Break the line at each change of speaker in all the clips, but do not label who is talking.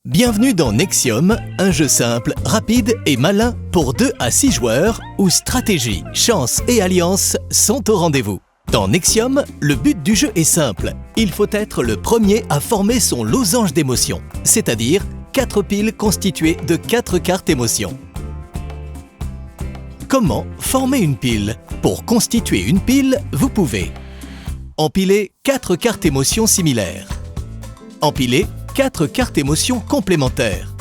Bienvenue dans Nexium, un jeu simple, rapide et malin pour 2 à 6 joueurs où stratégie, chance et alliance sont au rendez-vous. Dans Nexium, le but du jeu est simple. Il faut être le premier à former son losange d'émotions, c'est-à-dire 4 piles constituées de 4 cartes émotions. Comment former une pile? Pour constituer une pile, vous pouvez empiler 4 cartes émotions similaires, empiler 4 cartes émotions complémentaires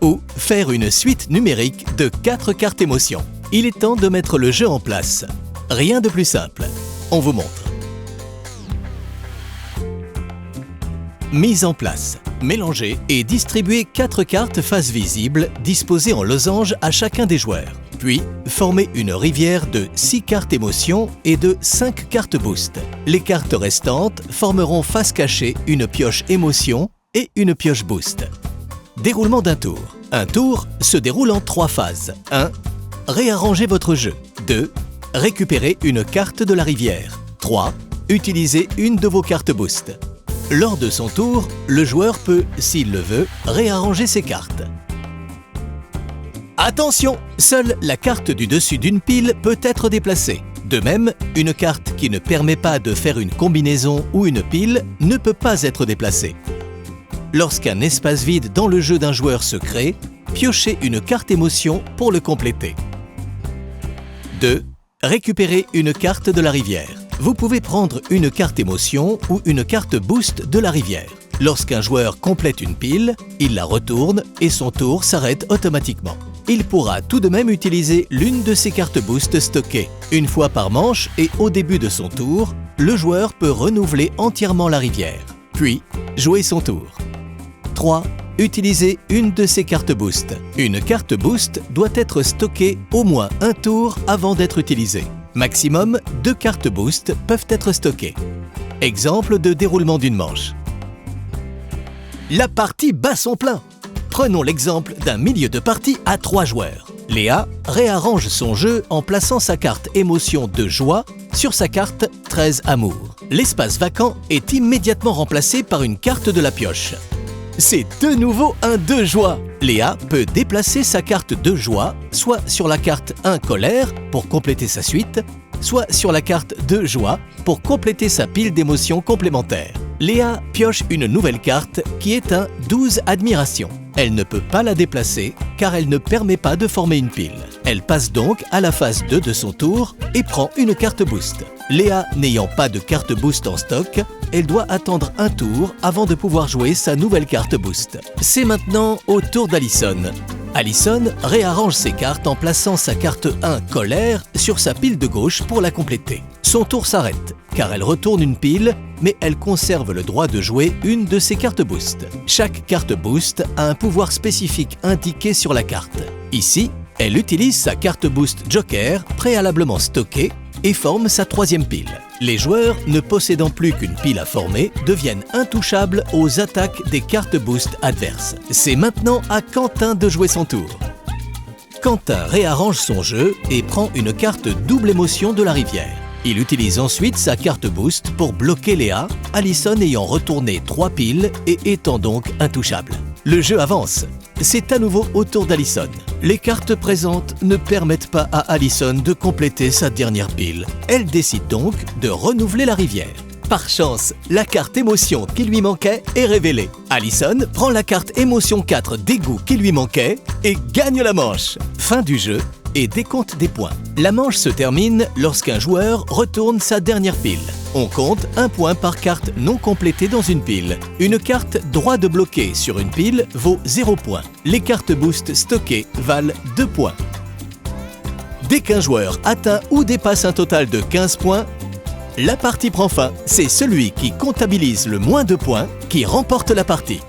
ou faire une suite numérique de 4 cartes émotions. Il est temps de mettre le jeu en place. Rien de plus simple. On vous montre. Mise en place. Mélangez et distribuez 4 cartes face visible disposées en losange à chacun des joueurs. Puis, formez une rivière de 6 cartes émotions et de 5 cartes boost. Les cartes restantes formeront face cachée une pioche émotion et une pioche boost. Déroulement d'un tour. Un tour se déroule en 3 phases. 1. Réarrangez votre jeu. 2. Récupérez une carte de la rivière. 3. Utilisez une de vos cartes boost. Lors de son tour, le joueur peut, s'il le veut, réarranger ses cartes. Attention! Seule la carte du dessus d'une pile peut être déplacée. De même, une carte qui ne permet pas de faire une combinaison ou une pile ne peut pas être déplacée. Lorsqu'un espace vide dans le jeu d'un joueur se crée, piochez une carte émotion pour le compléter. 2. Récupérez une carte de la rivière. Vous pouvez prendre une carte émotion ou une carte boost de la rivière. Lorsqu'un joueur complète une pile, il la retourne et son tour s'arrête automatiquement. Il pourra tout de même utiliser l'une de ses cartes boost stockées. Une fois par manche et au début de son tour, le joueur peut renouveler entièrement la rivière, puis jouer son tour. 3. Utilisez une de ses cartes boost. Une carte boost doit être stockée au moins un tour avant d'être utilisée. Maximum 2 cartes boost peuvent être stockées. Exemple de déroulement d'une manche. La partie bat son plein. Prenons l'exemple d'un milieu de partie à 3 joueurs. Léa réarrange son jeu en plaçant sa carte émotion de joie sur sa carte 13 amour. L'espace vacant est immédiatement remplacé par une carte de la pioche. C'est de nouveau un 2 joie. Léa peut déplacer sa carte de joie, soit sur la carte 1 colère pour compléter sa suite, soit sur la carte 2 joie pour compléter sa pile d'émotions complémentaires. Léa pioche une nouvelle carte qui est un 12 admiration. Elle ne peut pas la déplacer car elle ne permet pas de former une pile. Elle passe donc à la phase 2 de son tour et prend une carte boost. Léa n'ayant pas de carte boost en stock, elle doit attendre un tour avant de pouvoir jouer sa nouvelle carte boost. C'est maintenant au tour d'Alison. Alison réarrange ses cartes en plaçant sa carte 1 colère sur sa pile de gauche pour la compléter. Son tour s'arrête car elle retourne une pile, mais elle conserve le droit de jouer une de ses cartes boost. Chaque carte boost a un pouvoir spécifique indiqué sur la carte. Ici, elle utilise sa carte boost Joker préalablement stockée et forme sa 3e pile. Les joueurs, ne possédant plus qu'une pile à former, deviennent intouchables aux attaques des cartes boost adverses. C'est maintenant à Quentin de jouer son tour. Quentin réarrange son jeu et prend une carte double émotion de la rivière. Il utilise ensuite sa carte boost pour bloquer Léa, Alison ayant retourné 3 piles et étant donc intouchable. Le jeu avance. C'est à nouveau au tour d'Alison. Les cartes présentes ne permettent pas à Alison de compléter sa dernière pile. Elle décide donc de renouveler la rivière. Par chance, la carte émotion qui lui manquait est révélée. Alison prend la carte émotion 4 dégoût qui lui manquait et gagne la manche. Fin du jeu et décompte des points. La manche se termine lorsqu'un joueur retourne sa dernière pile. On compte 1 point par carte non complétée dans une pile. Une carte droit de bloquer sur une pile vaut 0 points. Les cartes boost stockées valent 2 points. Dès qu'un joueur atteint ou dépasse un total de 15 points, la partie prend fin. C'est celui qui comptabilise le moins de points qui remporte la partie.